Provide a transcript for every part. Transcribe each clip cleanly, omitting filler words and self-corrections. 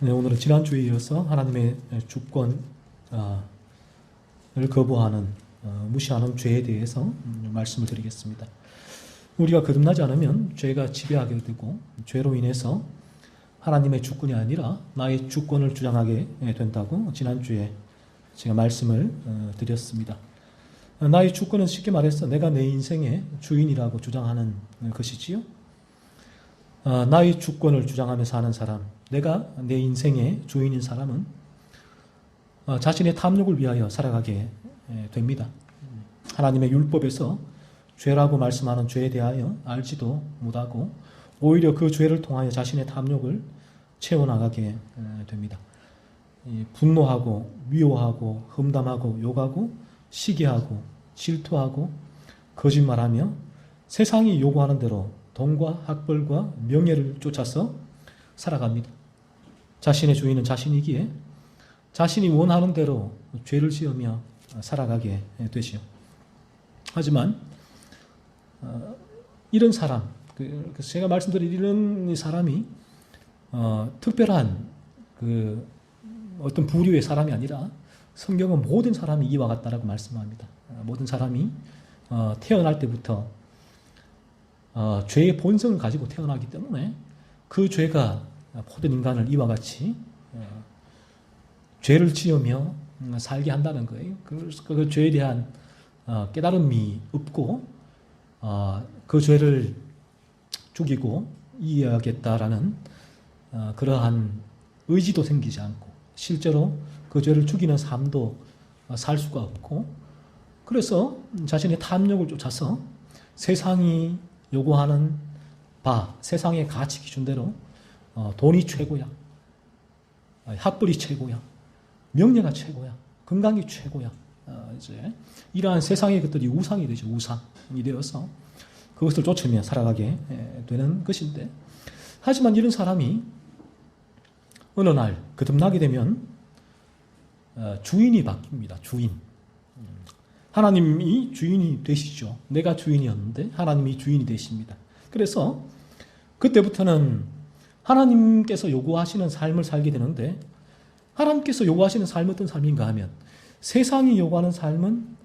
네, 오늘은 지난주에 이어서 하나님의 주권을 거부하는, 무시하는 죄에 대해서 말씀을 드리겠습니다. 우리가 거듭나지 않으면 죄가 지배하게 되고, 죄로 인해서 하나님의 주권이 아니라 나의 주권을 주장하게 된다고 지난주에 제가 말씀을 드렸습니다. 나의 주권은 쉽게 말해서 내가 내 인생의 주인이라고 주장하는 것이지요. 나의 주권을 주장하며 사는 사람, 내가 내 인생의 주인인 사람은 자신의 탐욕을 위하여 살아가게 됩니다. 하나님의 율법에서 죄라고 말씀하는 죄에 대하여 알지도 못하고 오히려 그 죄를 통하여 자신의 탐욕을 채워나가게 됩니다. 분노하고 미워하고 험담하고 욕하고 시기하고 질투하고 거짓말하며 세상이 요구하는 대로 돈과 학벌과 명예를 쫓아서 살아갑니다. 자신의 주인은 자신이기에 자신이 원하는 대로 죄를 지으며 살아가게 되시오. 하지만 이런 사람, 제가 말씀드린 이런 사람이 특별한 어떤 부류의 사람이 아니라 성경은 모든 사람이 이와 같다라고 말씀합니다. 모든 사람이 태어날 때부터 죄의 본성을 가지고 태어나기 때문에 그 죄가 모든 인간을 이와 같이 죄를 지으며 살게 한다는 거예요. 그 죄에 대한 깨달음이 없고 그 죄를 죽이고 이해하겠다라는 그러한 의지도 생기지 않고 실제로 그 죄를 죽이는 삶도 살 수가 없고 그래서 자신의 탐욕을 쫓아서 세상이 요구하는 세상의 가치 기준대로 돈이 최고야, 학벌이 최고야, 명예가 최고야, 건강이 최고야. 이제 이러한 세상의 것들이 우상이 되죠. 우상이 되어서 그것을 쫓으며 살아가게 되는 것인데, 하지만 이런 사람이 어느 날 거듭나게 되면 주인이 바뀝니다. 주인. 하나님이 주인이 되시죠. 내가 주인이었는데 하나님이 주인이 되십니다. 그래서 그때부터는 하나님께서 요구하시는 삶을 살게 되는데, 하나님께서 요구하시는 삶은 어떤 삶인가 하면 세상이 요구하는 삶은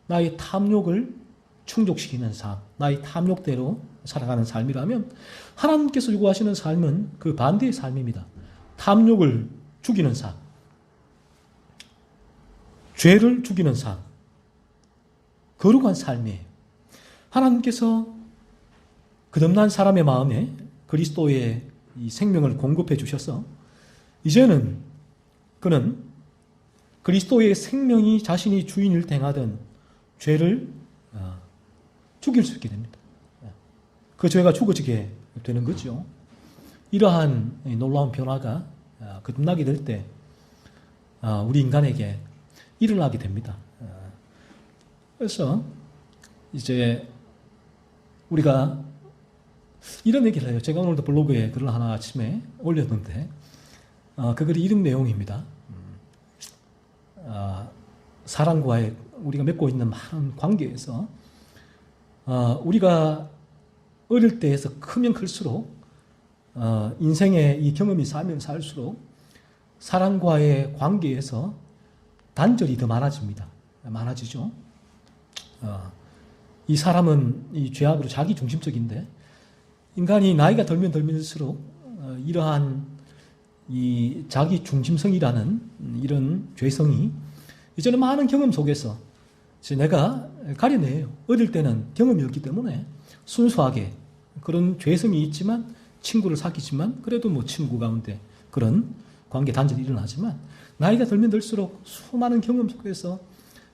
나의 탐욕을 충족시키는 삶, 나의 탐욕대로 살아가는 삶이라면 하나님께서 요구하시는 삶은 그 반대의 삶입니다. 탐욕을 죽이는 삶, 죄를 죽이는 삶, 거룩한 삶이에요. 하나님께서 거듭난 사람의 마음에 그리스도의 이 생명을 공급해 주셔서 이제는 그는 그리스도의 생명이 자신이 주인을 행하던 죄를 죽일 수 있게 됩니다. 그 죄가 죽어지게 되는 거죠. 이러한 놀라운 변화가 거듭나게 될 때 우리 인간에게 일어나게 됩니다. 그래서 이제 우리가 이런 얘기를 해요. 제가 오늘도 블로그에 글을 하나 아침에 올렸는데 그 글이 이런 내용입니다. 사람과의 우리가 맺고 있는 많은 관계에서 우리가 어릴 때에서 크면 클수록 인생의 이 경험이 쌓이면 쌓일수록 사람과의 관계에서 단절이 더 많아집니다. 많아지죠. 이 사람은 이 죄악으로 자기 중심적인데 인간이 나이가 들면 들면수록 이러한 이 자기 중심성이라는 이런 죄성이 이제는 많은 경험 속에서 내가 가려내요. 어릴 때는 경험이 없기 때문에 순수하게 그런 죄성이 있지만 친구를 사귀지만 그래도 뭐 친구 가운데 그런 관계 단절이 일어나지만 나이가 들면 들수록 수많은 경험 속에서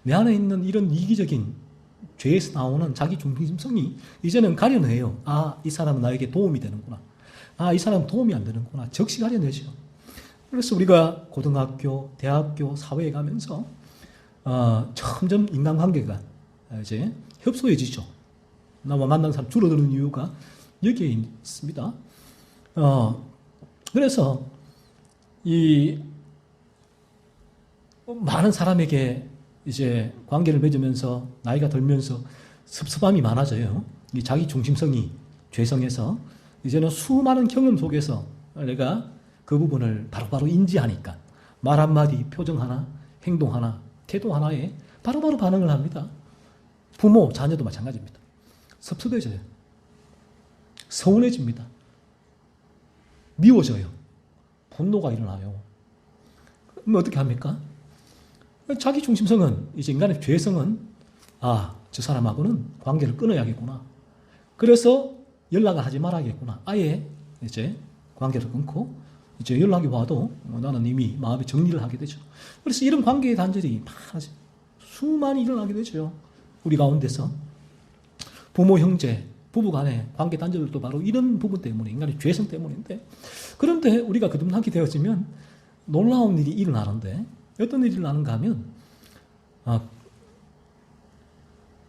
내 안에 있는 이런 이기적인 죄에서 나오는 자기 중심성이 이제는 가려내요. 이 사람은 나에게 도움이 되는구나. 이 사람은 도움이 안 되는구나. 적시 가려내죠. 그래서 우리가 고등학교, 대학교, 사회에 가면서 점점 인간관계가 이제 협소해지죠. 나와 만난 사람 줄어드는 이유가 여기에 있습니다. 그래서 이 많은 사람에게 이제 관계를 맺으면서 나이가 들면서 섭섭함이 많아져요. 이 자기 중심성이 죄성에서 이제는 수많은 경험 속에서 내가 그 부분을 바로바로 인지하니까 말 한마디, 표정 하나, 행동 하나, 태도 하나에 바로바로 반응을 합니다. 부모, 자녀도 마찬가지입니다. 섭섭해져요. 서운해집니다. 미워져요. 분노가 일어나요. 그럼 어떻게 합니까? 자기 중심성은, 이제 인간의 죄성은, 저 사람하고는 관계를 끊어야겠구나. 그래서 연락을 하지 말아야겠구나. 아예 이제 관계를 끊고, 이제 연락이 와도 나는 이미 마음의 정리를 하게 되죠. 그래서 이런 관계의 단절이 수많이 일어나게 되죠. 우리 가운데서. 부모, 형제, 부부 간의 관계 단절도 바로 이런 부분 때문에, 인간의 죄성 때문인데, 그런데 우리가 거듭나게 되어지면 놀라운 일이 일어나는데, 어떤 일이 일어나는가 하면,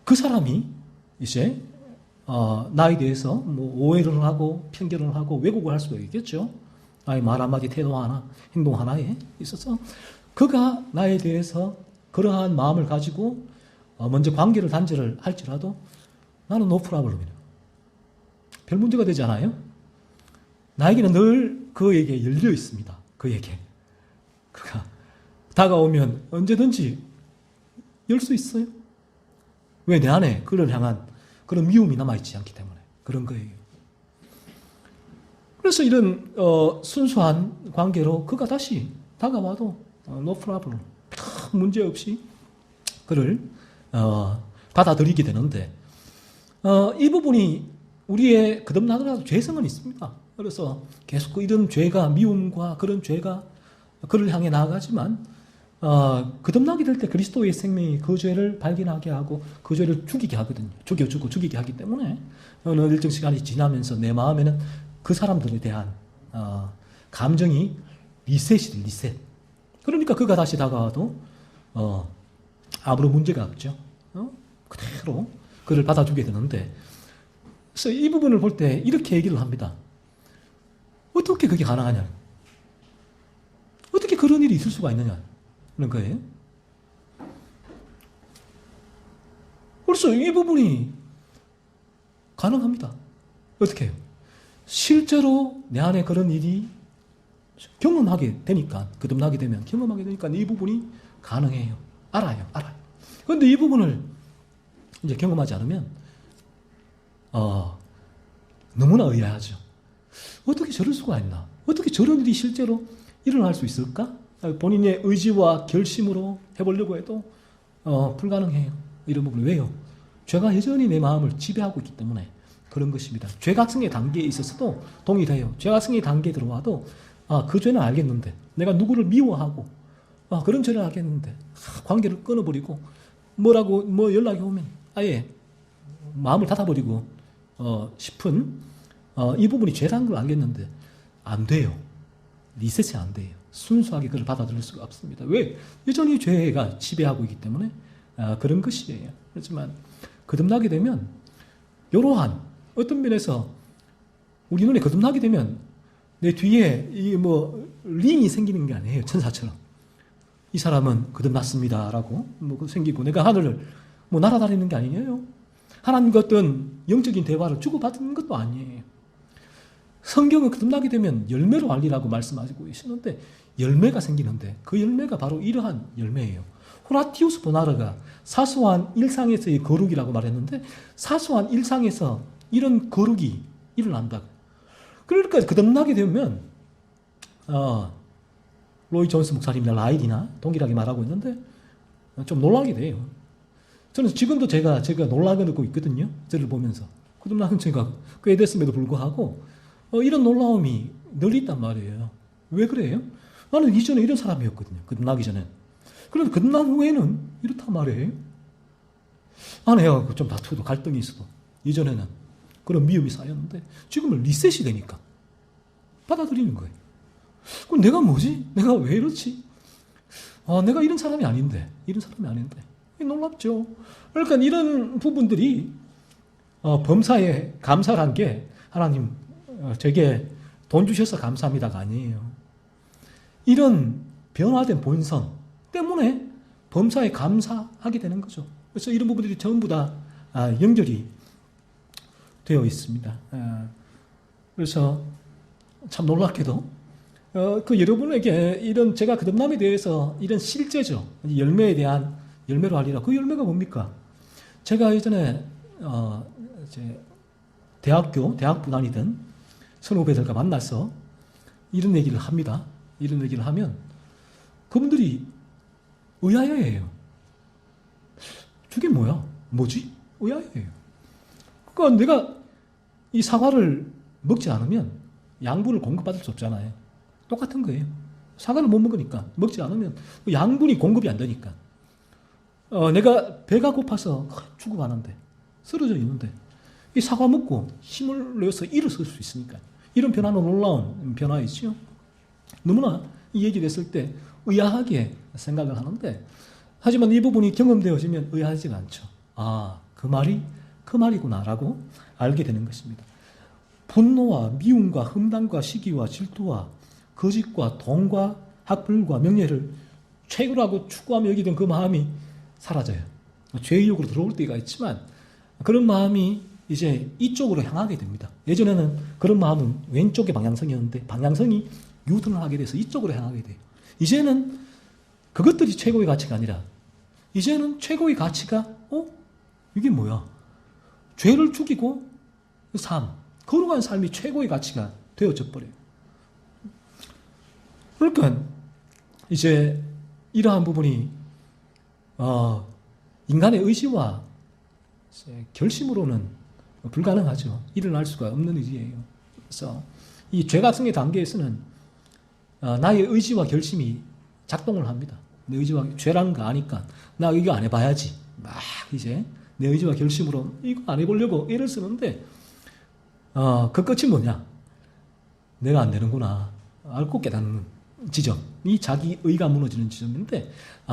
그 사람이 이제 나에 대해서 뭐 오해를 하고 편견을 하고 왜곡을 할 수도 있겠죠. 나의 말 한마디, 태도 하나, 행동 하나에 있어서 그가 나에 대해서 그러한 마음을 가지고 먼저 관계를 단절을 할지라도 나는 no problem이에요. 별 문제가 되지 않아요. 나에게는 늘 그에게 열려 있습니다. 그에게. 그가 다가오면 언제든지 열 수 있어요. 왜? 내 안에 그를 향한 그런 미움이 남아있지 않기 때문에 그런 거예요. 그래서 이런 순수한 관계로 그가 다시 다가와도 no problem, 큰 문제 없이 그를 받아들이게 되는데, 이 부분이 우리의 거듭나더라도 죄성은 있습니다. 그래서 계속 이런 죄가, 미움과 그런 죄가 그를 향해 나아가지만 거듭나게 될 때 그리스도의 생명이 그 죄를 발견하게 하고 그 죄를 죽이게 하거든요. 죽여주고 죽이게 하기 때문에 어느 일정 시간이 지나면서 내 마음에는 그 사람들에 대한 감정이 리셋이 리셋. 그러니까 그가 다시 다가와도 아무런 문제가 없죠. 그대로 그를 받아주게 되는데, 그래서 이 부분을 볼 때 이렇게 얘기를 합니다. 어떻게 그게 가능하냐? 어떻게 그런 일이 있을 수가 있느냐? 그런 거예요. 그래서 이 부분이 가능합니다. 어떻게 해요? 실제로 내 안에 그런 일이 경험하게 되니까, 거듭나게 되면 경험하게 되니까 이 부분이 가능해요. 알아요. 그런데 이 부분을 이제 경험하지 않으면 너무나 의아하죠. 어떻게 저럴 수가 있나? 어떻게 저런 일이 실제로 일어날 수 있을까? 본인의 의지와 결심으로 해보려고 해도 불가능해요. 이런 부분. 왜요? 죄가 여전히 내 마음을 지배하고 있기 때문에 그런 것입니다. 죄각성의 단계에 있어서도 동일해요. 죄각성의 단계에 들어와도 그 죄는 알겠는데, 내가 누구를 미워하고 그런 죄를 알겠는데 관계를 끊어버리고 뭐 연락이 오면 아예 마음을 닫아버리고 싶은 이 부분이 죄라는 걸 알겠는데 안 돼요. 리셋이 안 돼요. 순수하게 그걸 받아들일 수가 없습니다. 왜? 여전히 죄가 지배하고 있기 때문에 그런 것이에요. 그렇지만 거듭나게 되면 이러한 어떤 면에서 우리 눈에 거듭나게 되면 내 뒤에 링이 생기는 게 아니에요. 천사처럼. 이 사람은 거듭났습니다라고 생기고 내가 하늘을 날아다니는 게 아니에요. 하나님과 어떤 영적인 대화를 주고받는 것도 아니에요. 성경은 거듭나게 되면 열매로 알리라고 말씀하시고 계시는데 열매가 생기는데 그 열매가 바로 이러한 열매예요. 호라티우스 보나르가 사소한 일상에서의 거룩이라고 말했는데 사소한 일상에서 이런 거룩이 일어난다. 그러니까 거듭나게 되면 로이 존스 목사님이나 라일이나 동일하게 말하고 있는데 좀 놀라게 돼요. 저는 지금도 제가 놀라게 듣고 있거든요. 저를 보면서. 거듭나는 제가 꽤 됐음에도 불구하고 이런 놀라움이 늘 있단 말이에요. 왜 그래요? 나는 이전에 이런 사람이었거든요. 거듭나기 전에. 그런데 거듭난 후에는 이렇단 말이에요. 아내하고 좀 다투도 갈등이 있어도 이전에는 그런 미움이 쌓였는데 지금은 리셋이 되니까 받아들이는 거예요. 그럼 내가 뭐지? 내가 왜 이렇지? 내가 이런 사람이 아닌데. 놀랍죠. 그러니까 이런 부분들이 범사에 감사한 게 하나님 제게 돈 주셔서 감사합니다가 아니에요. 이런 변화된 본성 때문에 범사에 감사하게 되는 거죠. 그래서 이런 부분들이 전부 다 연결이 되어 있습니다. 그래서 참 놀랍게도 그 여러분에게 이런 제가 거듭남에 대해서 이런 실제죠. 열매에 대한 열매로 하리라. 그 열매가 뭡니까? 제가 예전에 이제 대학부 다니던 선후배들과 만나서 이런 얘기를 합니다. 이런 얘기를 하면 그분들이 의아해해요. 저게 뭐야? 뭐지? 의아해해요. 그러니까 내가 이 사과를 먹지 않으면 양분을 공급받을 수 없잖아요. 똑같은 거예요. 사과를 못 먹으니까 먹지 않으면 양분이 공급이 안 되니까 내가 배가 고파서 죽어가는데 쓰러져 있는데 이 사과 먹고 힘을 내서 일어설 수 있으니까 이런 변화는 놀라운 변화이죠. 너무나 이 얘기를 했을 때 의아하게 생각을 하는데 하지만 이 부분이 경험되어지면 의아하지가 않죠. 아, 그 말이구나라고 알게 되는 것입니다. 분노와 미움과 흠담과 시기와 질투와 거짓과 돈과 학벌과 명예를 최고라고 추구하며 여기던 그 마음이 사라져요. 죄의 욕으로 들어올 때가 있지만 그런 마음이 이제 이쪽으로 향하게 됩니다. 예전에는 그런 마음은 왼쪽의 방향성이었는데 방향성이 유턴을 하게 돼서 이쪽으로 향하게 돼요. 이제는 그것들이 최고의 가치가 아니라 이제는 최고의 가치가 이게 뭐야? 죄를 죽이고 거룩한 삶이 최고의 가치가 되어져 버려요. 그러니까 이제 이러한 부분이 인간의 의지와 결심으로는 불가능하죠. 일어날 수가 없는 일이에요. 그래서 이 죄각성의 단계에서는 나의 의지와 결심이 작동을 합니다. 내 의지와 죄라는 거 아니까 나 이거 안 해봐야지. 막 이제 내 의지와 결심으로 이거 안 해보려고 애를 쓰는데 그 끝이 뭐냐? 내가 안 되는구나. 알고 깨닫는 지점이 자기 의가 무너지는 지점인데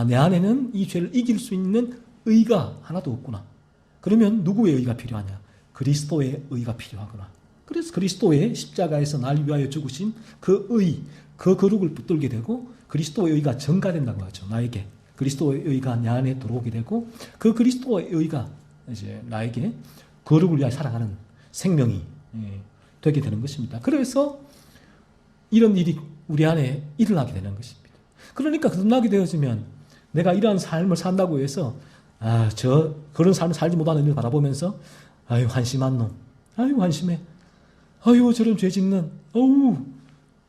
내 안에는 이 죄를 이길 수 있는 의가 하나도 없구나. 그러면 누구의 의가 필요하냐? 그리스도의 의가 필요하구나. 그래서 그리스도의 십자가에서 날 위하여 죽으신 그 의, 그 거룩을 붙들게 되고 그리스도의 의가 전가된다고 하죠. 나에게 그리스도의 의가 내 안에 들어오게 되고 그 그리스도의 의가 이제 나에게 거룩을 위하여 살아가는 생명이 되게 되는 것입니다. 그래서 이런 일이 우리 안에 일어나게 되는 것입니다. 그러니까 거듭나게 되어지면 내가 이러한 삶을 산다고 해서 그런 삶을 살지 못하는 일 바라보면서 아유 한심한 놈, 아유 한심해, 아유 저런 죄 짓는,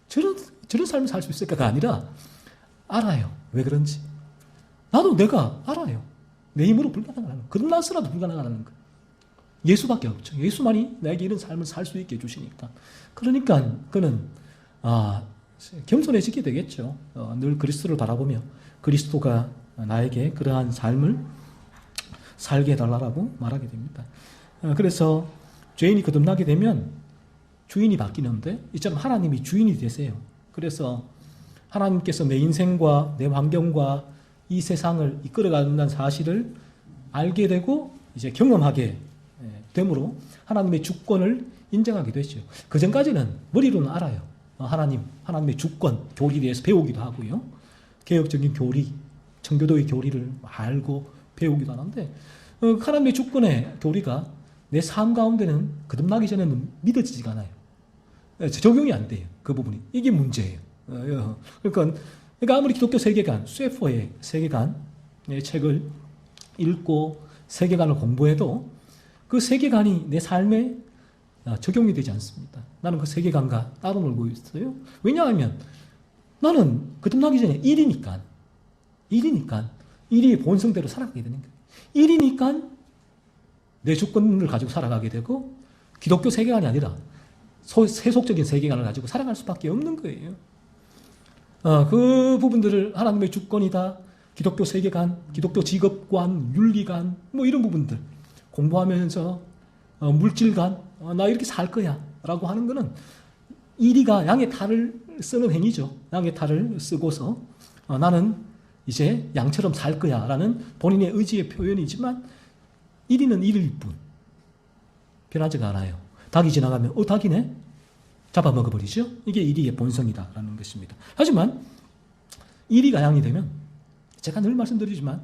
저런 삶을 살 수 있을까가 아니라 알아요. 왜 그런지. 나도 내가 알아요. 내 힘으로 불가능하다는 거. 거듭나서라도 불가능하다는 거. 예수밖에 없죠. 예수만이 나에게 이런 삶을 살 수 있게 해주시니까. 그러니까 그는 겸손해지게 되겠죠. 늘 그리스도를 바라보며 그리스도가 나에게 그러한 삶을 살게 해달라고 말하게 됩니다. 그래서 죄인이 거듭나게 되면 주인이 바뀌는데 이처럼 하나님이 주인이 되세요. 그래서 하나님께서 내 인생과 내 환경과 이 세상을 이끌어간다는 사실을 알게 되고 이제 경험하게 되므로 하나님의 주권을 인정하게 되죠. 그 전까지는 머리로는 알아요. 하나님의 주권, 교리에 대해서 배우기도 하고요. 개혁적인 교리, 청교도의 교리를 알고 배우기도 하는데 하나님의 주권의 교리가 내 삶 가운데는 거듭나기 전에는 믿어지지가 않아요. 적용이 안 돼요. 그 부분이. 이게 문제예요. 그러니까 아무리 기독교 세계관, 쇠포의 세계관의 책을 읽고 세계관을 공부해도 그 세계관이 내 삶에 적용이 되지 않습니다. 나는 그 세계관과 따로 놀고 있어요. 왜냐하면 나는 거듭나기 전에 일이니까 일이 본성대로 살아가게 되는 거예요. 일이니까 내 주권을 가지고 살아가게 되고 기독교 세계관이 아니라 세속적인 세계관을 가지고 살아갈 수밖에 없는 거예요. 그 부분들을 하나님의 주권이다, 기독교 세계관, 기독교 직업관, 윤리관, 이런 부분들 공부하면서 물질관, 나 이렇게 살 거야 라고 하는 거는 이리가 양의 탈을 쓰는 행위죠. 양의 탈을 쓰고서 나는 이제 양처럼 살 거야 라는 본인의 의지의 표현이지만 이리는 이리일 뿐 변하지가 않아요. 닭이 지나가면 닭이네? 잡아먹어버리죠. 이게 이리의 본성이다라는 것입니다. 하지만 이리가 양이 되면 제가 늘 말씀드리지만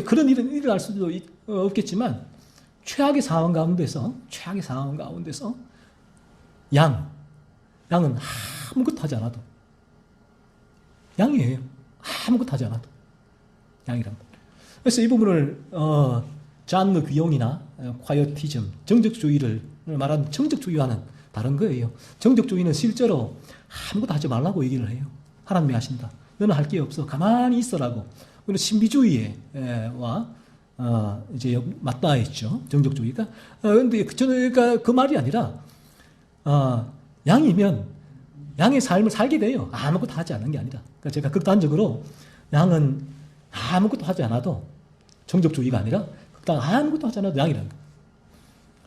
그런 일은 일어날 수도 없겠지만 최악의 상황 가운데서 양은 아무것도 하지 않아도 양이에요. 아무것도 하지 않아도. 양이란 말. 그래서 이 부분을 잔느 귀용이나 콰이어티즘, 정적주의를 말하는 정적주의와는 다른 거예요. 정적주의는 실제로 아무것도 하지 말라고 얘기를 해요. 하나님이 하신다. 너는 할 게 없어. 가만히 있어라고. 그리고 신비주의와 이제 맞닿아 있죠. 정적주의가. 그런데 그러니까 그 말이 아니라 양이면 양의 삶을 살게 돼요. 아무것도 하지 않는 게 아니라. 그러니까 제가 극단적으로 양은 아무것도 하지 않아도 정적주의가 아니라 극단 아무것도 하지 않아도 양이라는 거예요.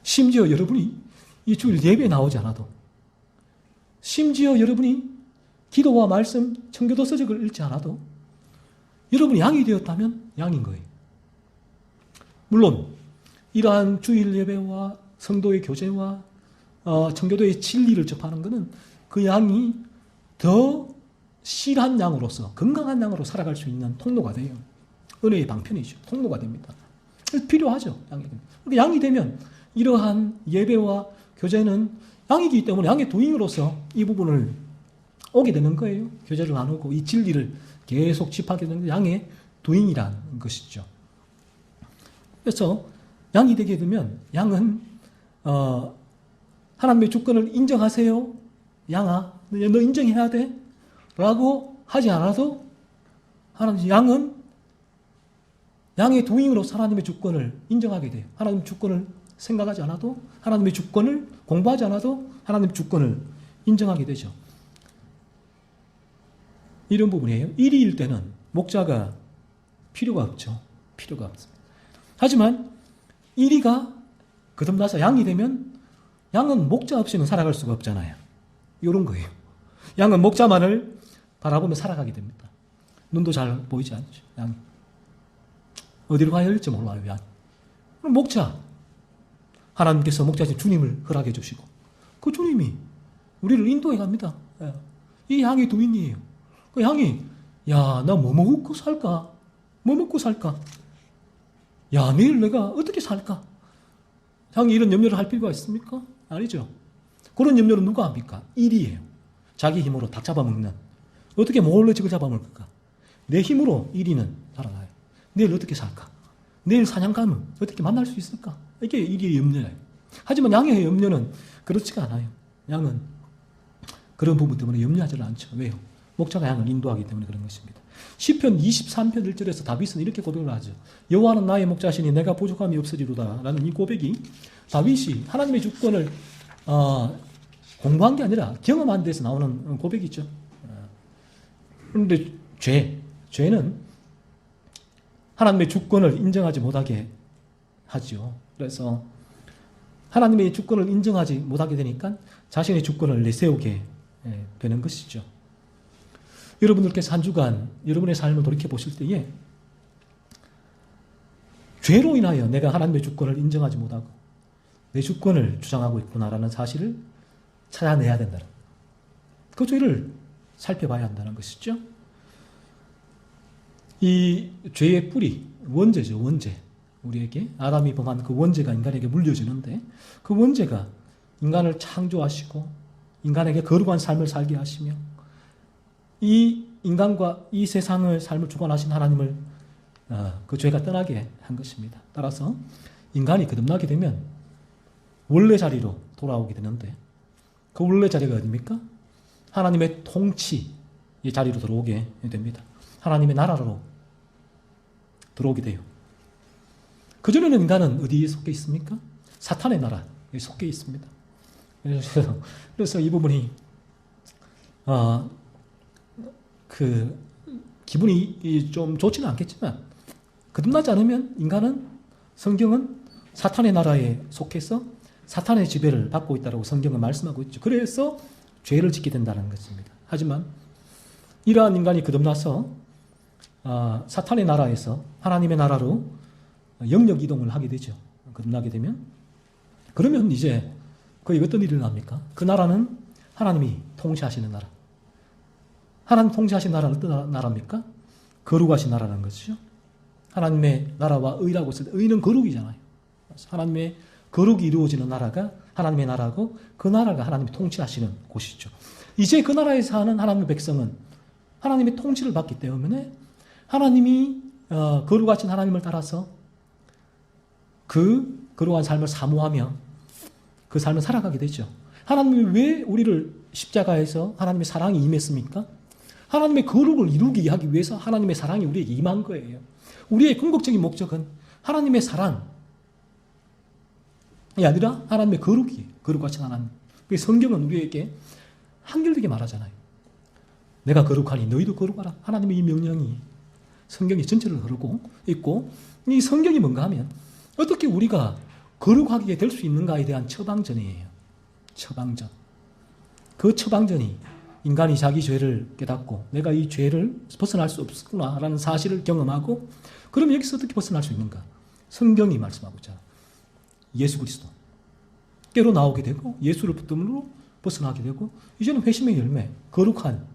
심지어 여러분이 이 주일 예배에 나오지 않아도, 심지어 여러분이 기도와 말씀, 청교도 서적을 읽지 않아도 여러분이 양이 되었다면 양인 거예요. 물론 이러한 주일 예배와 성도의 교제와 청교도의 진리를 접하는 것은 그 양이 더 실한 양으로서 건강한 양으로 살아갈 수 있는 통로가 돼요. 은혜의 방편이죠. 통로가 됩니다. 필요하죠. 양이 되면 이러한 예배와 교제는 양이기 때문에 양의 도인으로서 이 부분을 오게 되는 거예요. 교제를 나누고 이 진리를 계속 집하게 되는 양의 도인이라는 것이죠. 그래서 양이 되게 되면 양은 하나님의 주권을 인정하세요. 양아, 너 인정해야 돼. 라고 하지 않아도 양은 양의 도인으로서 하나님의 주권을 인정하게 돼요. 하나님의 주권을 생각하지 않아도, 하나님의 주권을 공부하지 않아도 하나님의 주권을 인정하게 되죠. 이런 부분이에요. 1위일 때는 목자가 필요가 없죠. 필요가 없습니다. 하지만 1위가 거듭나서 양이 되면 양은 목자 없이는 살아갈 수가 없잖아요. 이런 거예요. 양은 목자만을 바라보며 살아가게 됩니다. 눈도 잘 보이지 않죠. 양이. 어디로 가야 할지 몰라요. 양. 그럼 목자. 하나님께서 목자신 주님을 허락해 주시고 그 주님이 우리를 인도해 갑니다. 이 양의 도인이에요. 그 양이 야, 나 뭐 먹고 살까? 뭐 먹고 살까? 야, 내일 내가 어떻게 살까? 양이 이런 염려를 할 필요가 있습니까? 아니죠. 그런 염려는 누가 합니까? 일이에요. 자기 힘으로 다 잡아먹는. 어떻게 몰래 적을 잡아먹을까? 내 힘으로 1위는 살아가요. 내일 어떻게 살까? 내일 사냥 가면 어떻게 만날 수 있을까? 이게 1위의 염려예요. 하지만 양의 염려는 그렇지가 않아요. 양은 그런 부분 때문에 염려하지 않죠. 왜요? 목자가 양을 인도하기 때문에 그런 것입니다. 시편 23편 1절에서 다윗은 이렇게 고백을 하죠. 여호와는 나의 목자시니 내가 부족함이 없으리로다 라는 이 고백이 다윗이 하나님의 주권을 공부한 게 아니라 경험한 데서 나오는 고백이죠. 그런데 죄는 하나님의 주권을 인정하지 못하게 하죠. 그래서 하나님의 주권을 인정하지 못하게 되니까 자신의 주권을 내세우게 되는 것이죠. 여러분들께서 한 주간 여러분의 삶을 돌이켜 보실 때에 죄로 인하여 내가 하나님의 주권을 인정하지 못하고 내 주권을 주장하고 있구나라는 사실을 찾아내야 된다는, 그 죄를 살펴봐야 한다는 것이죠. 이 죄의 뿌리, 원죄죠. 원죄. 우리에게 아담이 범한 그 원죄가 인간에게 물려지는데 그 원죄가 인간을 창조하시고 인간에게 거룩한 삶을 살게 하시며 이 인간과 이 세상을 삶을 주관하신 하나님을 그 죄가 떠나게 한 것입니다. 따라서 인간이 거듭나게 되면 원래 자리로 돌아오게 되는데 그 원래 자리가 어디입니까? 하나님의 통치의 자리로 들어오게 됩니다. 하나님의 나라로 들어오게 돼요. 그전에는 인간은 어디에 속해 있습니까? 사탄의 나라에 속해 있습니다. 그래서 이 부분이 기분이 좀 좋지는 않겠지만 거듭나지 않으면 인간은, 성경은 사탄의 나라에 속해서 사탄의 지배를 받고 있다고 성경은 말씀하고 있죠. 그래서 죄를 짓게 된다는 것입니다. 하지만 이러한 인간이 거듭나서 사탄의 나라에서 하나님의 나라로 영역 이동을 하게 되죠. 거듭나게 되면. 그러면 이제 거기 어떤 일이 일어납니까? 그 나라는 하나님이 통치하시는 나라. 하나님 통치하신 나라는 어떤 나라입니까? 거룩하신 나라라는 것이죠. 하나님의 나라와 의라고 했을 때 의는 거룩이잖아요. 하나님의 거룩이 이루어지는 나라가 하나님의 나라고 그 나라가 하나님이 통치하시는 곳이죠. 이제 그 나라에 사는 하나님의 백성은 하나님의 통치를 받기 때문에 하나님이 거룩하신 하나님을 따라서 그 거룩한 삶을 사모하며 그 삶을 살아가게 되죠. 하나님이 왜 우리를 십자가에서 하나님의 사랑이 임했습니까? 하나님의 거룩을 이루기 하기 위해서 하나님의 사랑이 우리에게 임한 거예요. 우리의 궁극적인 목적은 하나님의 사랑이 아니라 하나님의 거룩이에요. 거룩하신 하나님. 성경은 우리에게 한결되게 말하잖아요. 내가 거룩하니 너희도 거룩하라. 하나님의 이 명령이 성경이 전체를 흐르고 있고, 이 성경이 뭔가 하면 어떻게 우리가 거룩하게 될 수 있는가에 대한 처방전이에요. 처방전. 그 처방전이 인간이 자기 죄를 깨닫고 내가 이 죄를 벗어날 수 없구나라는 사실을 경험하고, 그럼 여기서 어떻게 벗어날 수 있는가? 성경이 말씀하고 있잖아. 예수 그리스도 깨로 나오게 되고 예수를 붙들므로 벗어나게 되고, 이제는 회심의 열매, 거룩한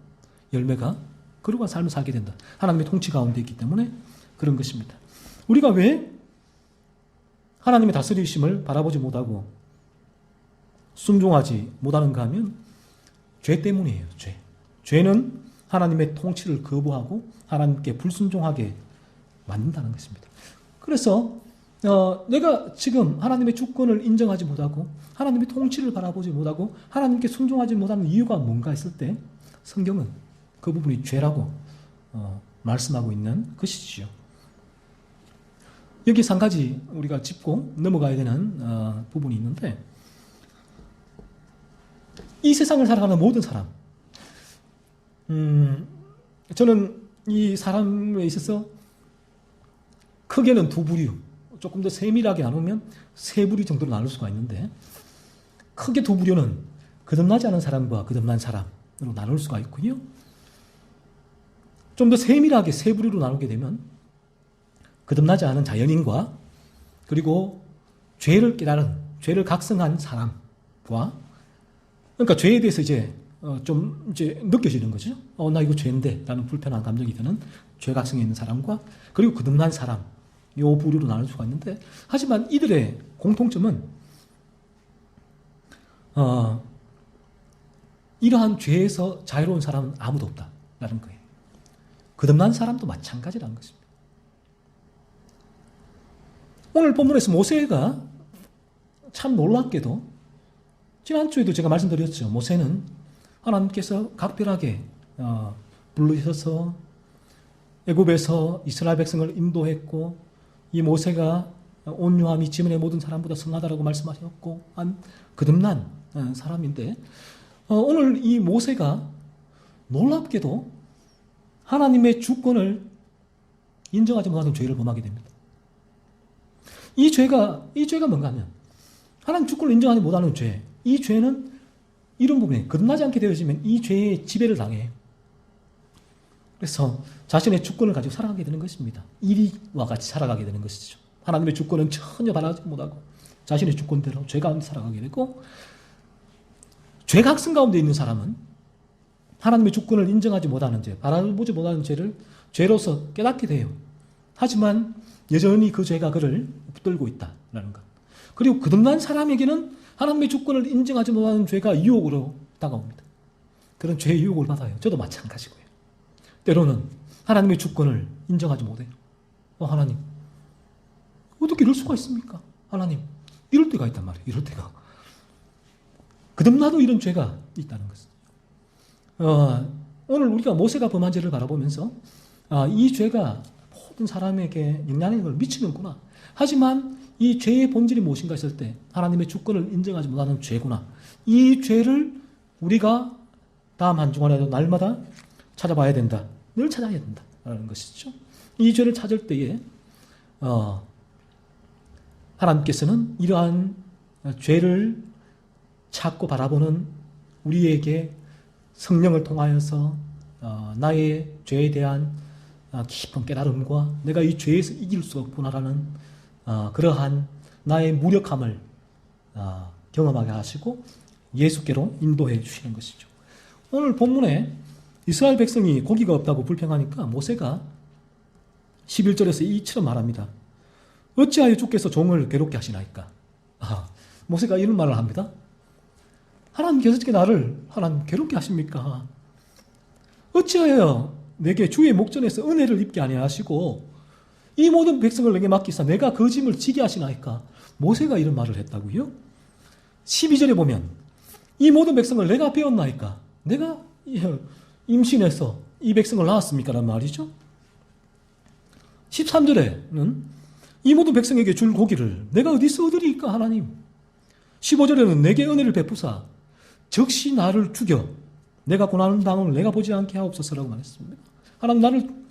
열매가 거룩한 삶을 살게 된다. 하나님의 통치 가운데 있기 때문에 그런 것입니다. 우리가 왜 하나님의 다스리심을 바라보지 못하고 순종하지 못하는가 하면 죄 때문이에요. 죄는 하나님의 통치를 거부하고 하나님께 불순종하게 만든다는 것입니다. 그래서 내가 지금 하나님의 주권을 인정하지 못하고 하나님의 통치를 바라보지 못하고 하나님께 순종하지 못하는 이유가 뭔가 했을 때 성경은 그 부분이 죄라고 말씀하고 있는 것이지요. 여기서 한 가지 우리가 짚고 넘어가야 되는 부분이 있는데, 이 세상을 살아가는 모든 사람, 저는 이 사람에 있어서 크게는 두 부류, 조금 더 세밀하게 나누면 세 부류 정도로 나눌 수가 있는데, 크게 두 부류는 거듭나지 않은 사람과 거듭난 사람으로 나눌 수가 있고요. 좀 더 세밀하게 세 부류로 나누게 되면 거듭나지 않은 자연인과, 그리고 죄를 깨달은, 죄를 각성한 사람과, 그러니까 죄에 대해서 이제 느껴지는 거죠. 나 이거 죄인데 라는 불편한 감정이 드는 죄 각성에 있는 사람과, 그리고 거듭난 사람, 요 부류로 나눌 수가 있는데, 하지만 이들의 공통점은 이러한 죄에서 자유로운 사람은 아무도 없다라는 거예요. 거듭난 사람도 마찬가지라는 것입니다. 오늘 본문에서 모세가 참 놀랍게도, 지난주에도 제가 말씀드렸죠. 모세는 하나님께서 각별하게 부르셔서 애굽에서 이스라엘 백성을 인도했고, 이 모세가 온유함이 지면의 모든 사람보다 선하다라고 말씀하셨고 한 거듭난 사람인데, 오늘 이 모세가 놀랍게도 하나님의 주권을 인정하지 못하는 죄를 범하게 됩니다. 이 죄가 뭔가 하면 하나님 주권을 인정하지 못하는 죄, 이 죄는 이런 부분에 거듭나지 않게 되어지면 이 죄의 지배를 당해요. 그래서 자신의 주권을 가지고 살아가게 되는 것입니다. 이리와 같이 살아가게 되는 것이죠. 하나님의 주권은 전혀 바라지 못하고 자신의 주권대로 죄 가운데 살아가게 되고, 죄 각성 가운데 있는 사람은 하나님의 주권을 인정하지 못하는 죄, 바라보지 못하는 죄를 죄로서 깨닫게 돼요. 하지만 여전히 그 죄가 그를 붙들고 있다라는 것. 그리고 거듭난 사람에게는 하나님의 주권을 인정하지 못하는 죄가 유혹으로 다가옵니다. 그런 죄의 유혹을 받아요. 저도 마찬가지고요. 때로는 하나님의 주권을 인정하지 못해요. 하나님, 어떻게 이럴 수가 있습니까? 하나님, 이럴 때가 있단 말이에요. 이럴 때가. 거듭나도 이런 죄가 있다는 것이죠. 오늘 우리가 모세가 범한 죄를 바라보면서 이 죄가 모든 사람에게 영향력을 미치는구나. 하지만 이 죄의 본질이 무엇인가 했을 때 하나님의 주권을 인정하지 못하는 죄구나. 이 죄를 우리가 다음 한 주간에도 날마다 찾아봐야 된다. 늘 찾아야 된다라는 것이죠. 이 죄를 찾을 때에 하나님께서는 이러한 죄를 찾고 바라보는 우리에게 성령을 통하여서 나의 죄에 대한 깊은 깨달음과 내가 이 죄에서 이길 수 없구나라는 그러한 나의 무력함을 경험하게 하시고 예수께로 인도해 주시는 것이죠. 오늘 본문에 이스라엘 백성이 고기가 없다고 불평하니까 모세가 11절에서 이처럼 말합니다. 어찌하여 주께서 종을 괴롭게 하시나이까? 모세가 이런 말을 합니다. 하나님께서 어떻게 나를 괴롭게 하십니까? 어찌하여 내게 주의 목전에서 은혜를 입게 아니하시고 이 모든 백성을 내게 맡기사 내가 그 짐을 지게 하시나이까. 모세가 이런 말을 했다고요. 12절에 보면 이 모든 백성을 내가 배웠나이까. 내가 임신해서 이 백성을 낳았습니까? 라는 말이죠. 13절에는 이 모든 백성에게 줄 고기를 내가 어디서 얻으리까 하나님. 15절에는 내게 은혜를 베푸사 즉시 나를 죽여 내가 고난을 당함을 내가 보지 않게 하옵소서라고 말했습니다. 하나님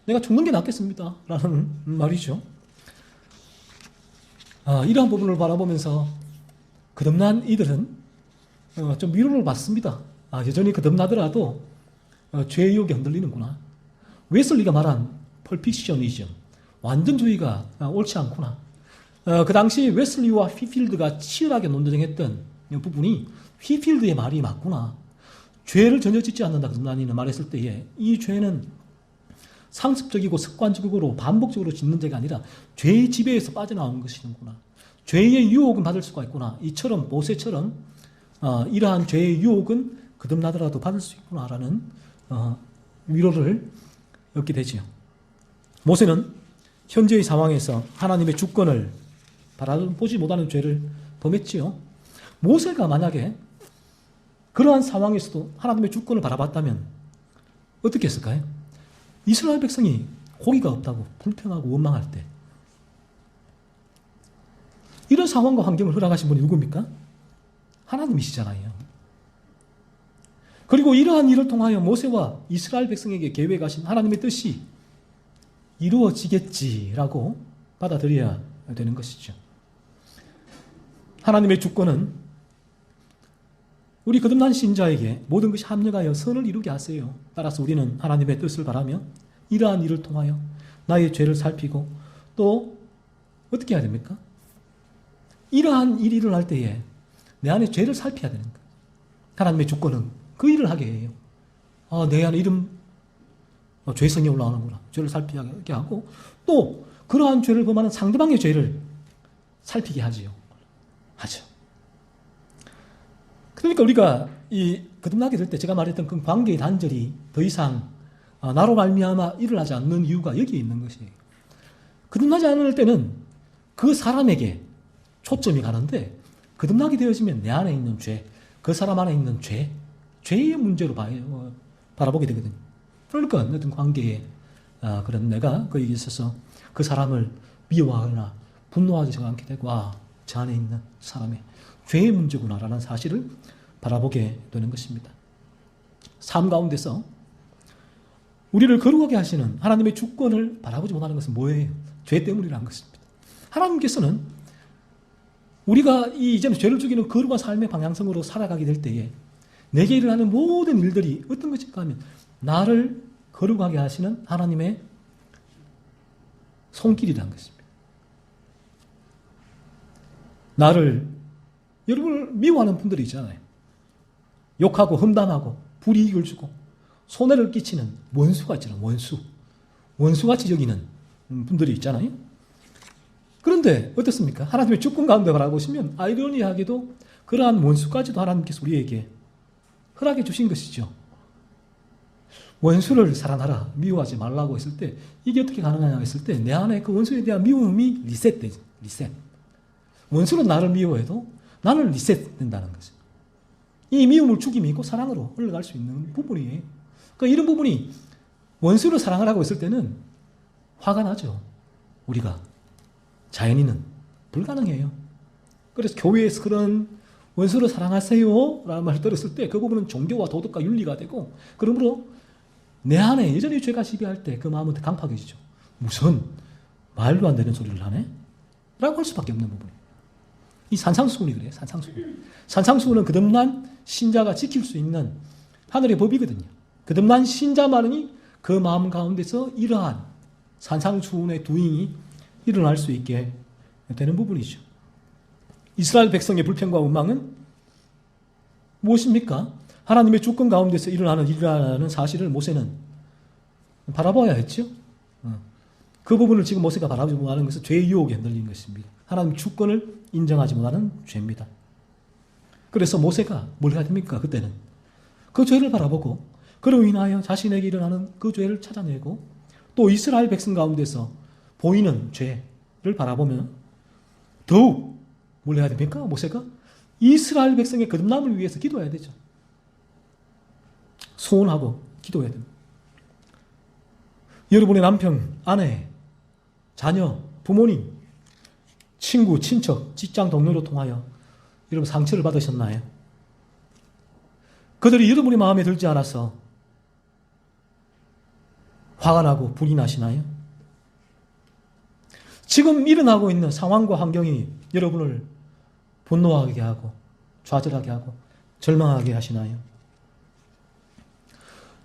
내가 죽는 게 낫겠습니다. 라는 말이죠. 이러한 부분을 바라보면서 거듭난 이들은 좀 위로를 받습니다. 여전히 거듭나더라도 죄의 유혹에 흔들리는구나. 웨슬리가 말한 펄픽셔니즘, 완전주의가 옳지 않구나. 그 당시 웨슬리와 휘필드가 치열하게 논쟁했던 부분이 휘필드의 말이 맞구나. 죄를 전혀 짓지 않는다 거듭난이는 말했을 때에 이 죄는 상습적이고 습관적으로 반복적으로 짓는 죄가 아니라 죄의 지배에서 빠져나오는 것이구나. 죄의 유혹은 받을 수가 있구나. 이처럼 모세처럼 이러한 죄의 유혹은 거듭나더라도 받을 수 있구나라는 위로를 얻게 되지요. 모세는 현재의 상황에서 하나님의 주권을 바라보지 못하는 죄를 범했지요. 모세가 만약에 그러한 상황에서도 하나님의 주권을 바라봤다면 어떻게 했을까요? 이스라엘 백성이 고기가 없다고 불평하고 원망할 때 이런 상황과 환경을 허락하신 분이 누굽니까? 하나님이시잖아요. 그리고 이러한 일을 통하여 모세와 이스라엘 백성에게 계획하신 하나님의 뜻이 이루어지겠지라고 받아들여야 되는 것이죠. 하나님의 주권은 우리 거듭난 신자에게 모든 것이 합력하여 선을 이루게 하세요. 따라서 우리는 하나님의 뜻을 바라며 이러한 일을 통하여 나의 죄를 살피고 또 어떻게 해야 됩니까? 이러한 일이 일어날 때에 내 안에 죄를 살펴야 되는 거예요. 하나님의 주권은 그 일을 하게 해요. 내 안에 이런 죄성이 올라오는구나. 죄를 살피게 하고 또 그러한 죄를 범하는 상대방의 죄를 살피게 하죠. 그러니까 우리가 이 거듭나게 될 때 제가 말했던 그 관계의 단절이 더 이상 나로 말미암아 일어나지 않는 이유가 여기에 있는 것이에요. 거듭나지 않을 때는 그 사람에게 초점이 가는데 거듭나게 되어지면 내 안에 있는 죄, 그 사람 안에 있는 죄의 문제로 바라보게 되거든요. 그러니까 어떤 관계에 그런 내가 거기에 있어서 그 사람을 미워하거나 분노하지 않게 되고 저 안에 있는 사람의 죄의 문제구나라는 사실을 바라보게 되는 것입니다. 삶 가운데서 우리를 거룩하게 하시는 하나님의 주권을 바라보지 못하는 것은 뭐예요? 죄 때문이라는 것입니다. 하나님께서는 우리가 이제는 죄를 죽이는 거룩한 삶의 방향성으로 살아가게 될 때에 내게 일어나는 모든 일들이 어떤 것일까 하면 나를 거룩하게 하시는 하나님의 손길이라는 것입니다. 여러분을 미워하는 분들이 있잖아요. 욕하고 험담하고 불이익을 주고 손해를 끼치는 원수가 있잖아요. 원수같이 여기는 분들이 있잖아요. 그런데 어떻습니까? 하나님의 주권 가운데 바라보시면 아이러니하게도 그러한 원수까지도 하나님께서 우리에게 허락해 주신 것이죠. 원수를 사랑하라, 미워하지 말라고 했을 때 이게 어떻게 가능하냐 했을 때 내 안에 그 원수에 대한 미움이 리셋되죠. 리셋. 원수는 나를 미워해도 나는 리셋된다는 거죠. 이 미움을 죽임이 있고 사랑으로 흘러갈 수 있는 부분이에요. 그러니까 이런 부분이 원수를 사랑하라고 했을 때는 화가 나죠. 우리가. 자연인은 불가능해요. 그래서 교회에서 그런 원수를 사랑하세요 라는 말을 들었을 때 그 부분은 종교와 도덕과 윤리가 되고 그러므로 내 안에 여전히 죄가 지배할 때 그 마음은 강팍해지죠. 무슨 말도 안 되는 소리를 하네? 라고 할 수밖에 없는 부분이에요. 이 산상수훈이 그래요. 산상수훈. 산상수훈은 거듭난 신자가 지킬 수 있는 하늘의 법이거든요. 거듭난 신자만이 그 마음 가운데서 이러한 산상수훈의 두잉이 일어날 수 있게 되는 부분이죠. 이스라엘 백성의 불평과 원망은 무엇입니까? 하나님의 주권 가운데서 일어나는 일이라는 사실을 모세는 바라봐야 했죠. 그 부분을 지금 모세가 바라보지 못하는 것은 죄의 유혹에 흔들린 것입니다. 하나님 주권을 인정하지 못하는 죄입니다. 그래서 모세가 뭘 해야 됩니까? 그때는 그 죄를 바라보고 그로 인하여 자신에게 일어나는 그 죄를 찾아내고 또 이스라엘 백성 가운데서 보이는 죄를 바라보면 더욱 뭘 해야 됩니까? 모세가 이스라엘 백성의 거듭남을 위해서 기도해야 되죠. 소원하고 기도해야 됩니다. 여러분의 남편, 아내, 자녀, 부모님, 친구, 친척, 직장 동료로 통하여 여러분 상처를 받으셨나요? 그들이 여러분의 마음에 들지 않아서 화가 나고 불이 나시나요? 지금 일어나고 있는 상황과 환경이 여러분을 분노하게 하고 좌절하게 하고 절망하게 하시나요?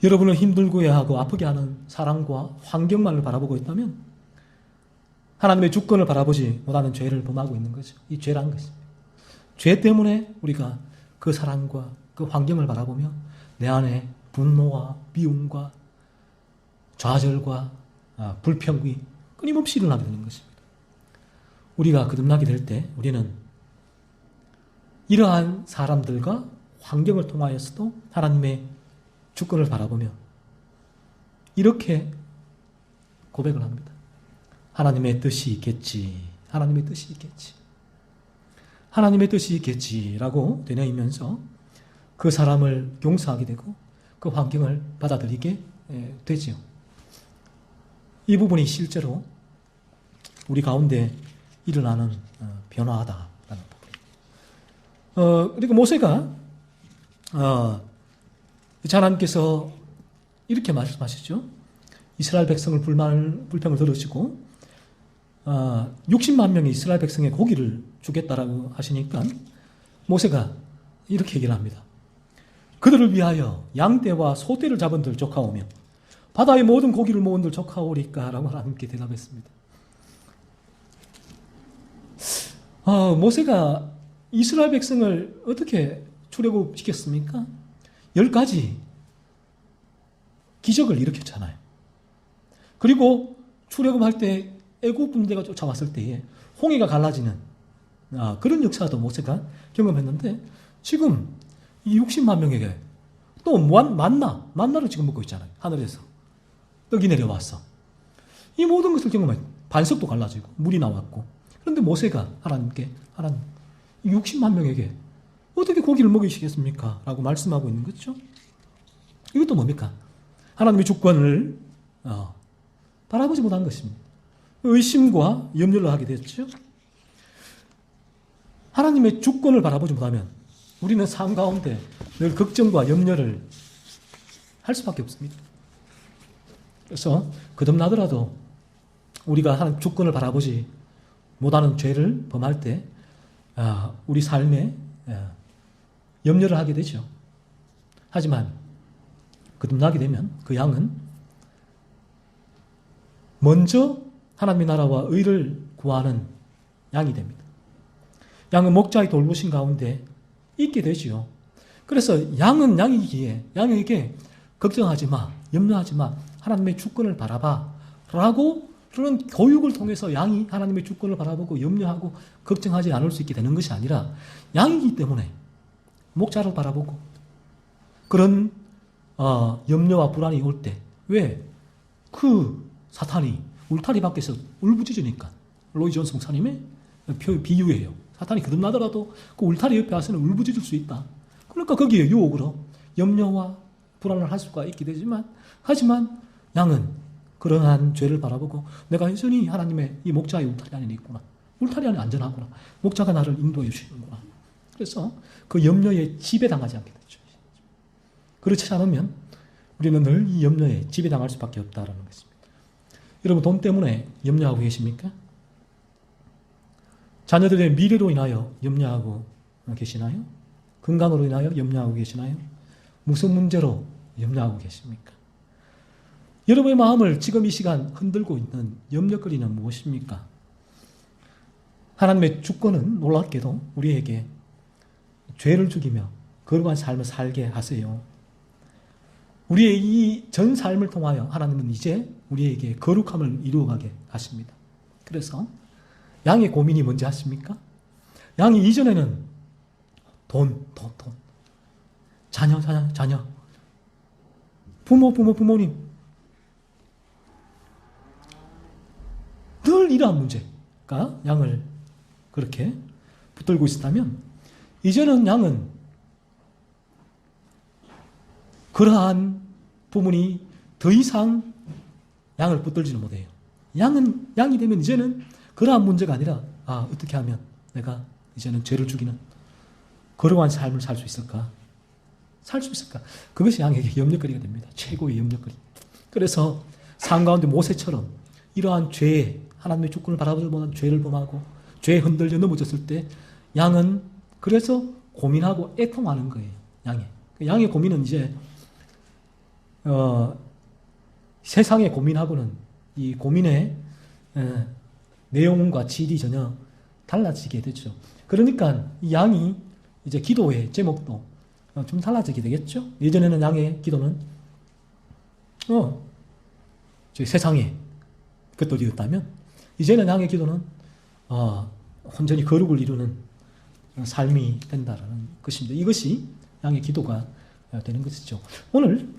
여러분을 힘들고 해하고 아프게 하는 사랑과 환경만을 바라보고 있다면 하나님의 주권을 바라보지 못하는 죄를 범하고 있는 거죠. 이 죄라는 것입니다. 죄 때문에 우리가 그 사랑과 그 환경을 바라보며 내 안에 분노와 미움과 좌절과 불평이 끊임없이 일어나게 되는 것입니다. 우리가 거듭나게 될 때 우리는 이러한 사람들과 환경을 통하여서도 하나님의 주권을 바라보며 이렇게 고백을 합니다. 하나님의 뜻이 있겠지. 하나님의 뜻이 있겠지. 하나님의 뜻이 있겠지라고 되뇌이면서 그 사람을 용서하게 되고 그 환경을 받아들이게 되지요. 이 부분이 실제로 우리 가운데 일어나는 변화다라는 부분. 그리고 모세가 하나님께서 이렇게 말씀하시죠. 이스라엘 백성을 불평을 들으시고 60만 명의 이스라엘 백성의 고기를 주겠다라고 하시니까 모세가 이렇게 얘기를 합니다. 그들을 위하여 양떼와 소떼를 잡은들 족하오며 바다의 모든 고기를 모은들 족하오리까 라고 하나님께 대답했습니다. 모세가 이스라엘 백성을 어떻게 출애굽시켰습니까? 10가지 기적을 일으켰잖아요. 그리고 출애굽할 때 애굽 군대가 쫓아왔을 때에 홍해가 갈라지는 그런 역사도 모세가 경험했는데 지금 이 60만 명에게 또 만나를 지금 먹고 있잖아요. 하늘에서 떡이 내려왔어. 이 모든 것을 경험해. 반석도 갈라지고 물이 나왔고. 그런데 모세가 하나님께 하나님 60만 명에게 어떻게 고기를 먹이시겠습니까? 라고 말씀하고 있는 거죠. 이것도 뭡니까? 하나님의 주권을 바라보지 못한 것입니다. 의심과 염려를 하게 됐죠. 하나님의 주권을 바라보지 못하면 우리는 삶 가운데 늘 걱정과 염려를 할 수밖에 없습니다. 그래서 거듭나더라도 우리가 하나님 주권을 바라보지 못하는 죄를 범할 때 우리 삶에 염려를 하게 되죠. 하지만 거듭나게 되면 그 양은 먼저 하나님의 나라와 의를 구하는 양이 됩니다. 양은 목자의 돌보신 가운데 있게 되지요. 그래서 양은 양이기에 양에게 걱정하지 마, 염려하지 마, 하나님의 주권을 바라봐 라고 그런 교육을 통해서 양이 하나님의 주권을 바라보고 염려하고 걱정하지 않을 수 있게 되는 것이 아니라 양이기 때문에 목자를 바라보고 그런 염려와 불안이 올 때 왜? 그 사탄이 울타리 밖에서 울부짖으니까 로이 존스 목사님의 비유예요. 사탄이 거듭나더라도 그 울타리 옆에 와서는 울부짖을 수 있다. 그러니까 거기에 유혹으로 염려와 불안을 할 수가 있게 되지만 하지만 양은 그러한 죄를 바라보고 내가 여전히 하나님의 이 목자의 울타리 안에 있구나. 울타리 안에 안전하구나. 목자가 나를 인도해 주시는구나. 그래서 그 염려에 지배당하지 않게 되죠. 그렇지 않으면 우리는 늘 이 염려에 지배당할 수밖에 없다는 것입니다. 여러분 돈 때문에 염려하고 계십니까? 자녀들의 미래로 인하여 염려하고 계시나요? 건강으로 인하여 염려하고 계시나요? 무슨 문제로 염려하고 계십니까? 여러분의 마음을 지금 이 시간 흔들고 있는 염려거리는 무엇입니까? 하나님의 주권은 놀랍게도 우리에게 죄를 죽이며 거룩한 삶을 살게 하세요. 우리의 이 전 삶을 통하여 하나님은 이제 우리에게 거룩함을 이루어가게 하십니다. 그래서 양의 고민이 뭔지 아십니까? 양이 이전에는 돈, 자녀, 부모님. 늘 이러한 문제가 양을 그렇게 붙들고 있었다면 이제는 양은 그러한 부분이 더 이상 양을 붙들지는 못해요. 양이 되면 이제는 그러한 문제가 아니라 어떻게 하면 내가 이제는 죄를 죽이는 그러한 삶을 살 수 있을까? 살 수 있을까? 그것이 양에게 염려거리가 됩니다. 최고의 염려거리. 그래서 삶 가운데 모세처럼 이러한 죄에 하나님의 주권을 바라보지 못한 죄를 범하고 죄에 흔들려 넘어졌을 때 양은 그래서 고민하고 애통하는 거예요. 양의 고민은 이제 세상의 고민하고는 이 고민의 내용과 질이 전혀 달라지게 되죠. 그러니까 이 양이 이제 기도의 제목도 좀 달라지게 되겠죠. 예전에는 양의 기도는 세상의 것들이었다면 이제는 양의 기도는 온전히 거룩을 이루는 삶이 된다라는 것입니다. 이것이 양의 기도가 되는 것이죠. 오늘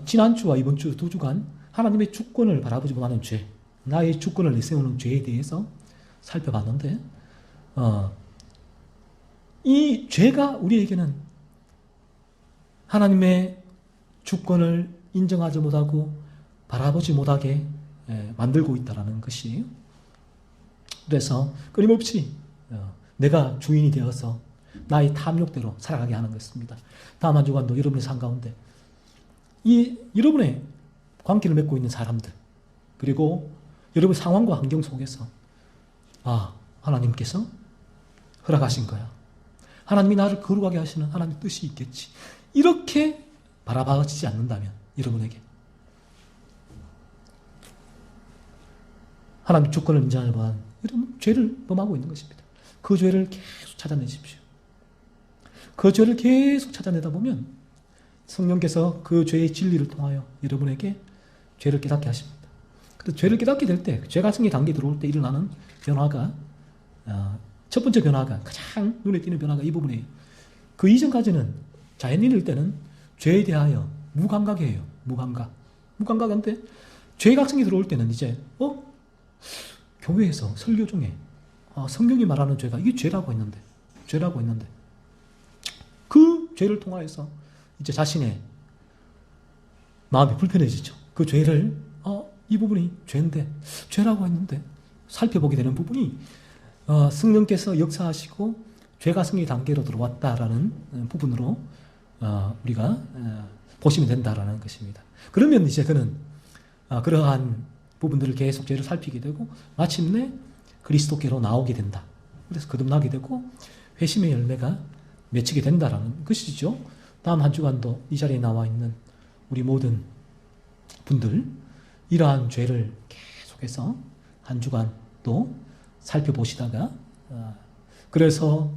지난주와 이번 주 두 주간 하나님의 주권을 바라보지 못하는 죄, 나의 주권을 내세우는 죄에 대해서 살펴봤는데 이 죄가 우리에게는 하나님의 주권을 인정하지 못하고 바라보지 못하게 만들고 있다는 것이에요. 그래서 끊임없이 내가 주인이 되어서 나의 탐욕대로 살아가게 하는 것입니다. 다음 한 주간도 여러분의 삶 가운데 여러분의 관계를 맺고 있는 사람들 그리고 여러분 상황과 환경 속에서 하나님께서 허락하신 거야. 하나님이 나를 거룩하게 하시는 하나님의 뜻이 있겠지. 이렇게 바라봐지지 않는다면 여러분에게 하나님의 주권을 인정하는 바는 여러분 죄를 범하고 있는 것입니다. 그 죄를 계속 찾아내십시오. 그 죄를 계속 찾아내다 보면 성령께서 그 죄의 진리를 통하여 여러분에게 죄를 깨닫게 하십니다. 그래서 죄를 깨닫게 될 때, 죄가 성의 단계에 들어올 때 일어나는 변화가 첫 번째 변화가 가장 눈에 띄는 변화가 이 부분이에요. 그 이전까지는 자연인일 때는 죄에 대하여 무감각이에요. 무감각한데 죄각성이 들어올 때는 이제 교회에서 설교 중에 성경이 말하는 죄가 이게 죄라고 했는데 그 죄를 통하여서 이제 자신의 마음이 불편해지죠. 그 죄를 이 부분이 죄라고 했는데 살펴보게 되는 부분이 성령께서 역사하시고 죄가 성의 단계로 들어왔다라는 부분으로 우리가 보시면 된다라는 것입니다. 그러면 이제 그는 그러한 부분들을 계속 죄를 살피게 되고 마침내 그리스도께로 나오게 된다. 그래서 거듭나게 되고 회심의 열매가 맺히게 된다라는 것이죠. 다음 한 주간도 이 자리에 나와 있는 우리 모든 분들 이러한 죄를 계속해서 한 주간 또 살펴보시다가 그래서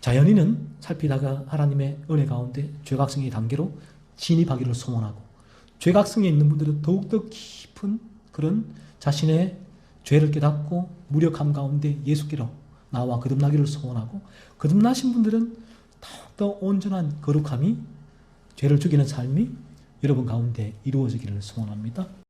자연인은 살피다가 하나님의 은혜 가운데 죄각성의 단계로 진입하기를 소원하고 죄각성에 있는 분들은 더욱더 깊은 그런 자신의 죄를 깨닫고 무력함 가운데 예수께로 나와 거듭나기를 소원하고 거듭나신 분들은 더욱더 온전한 거룩함이 죄를 죽이는 삶이 여러분 가운데 이루어지기를 소원합니다.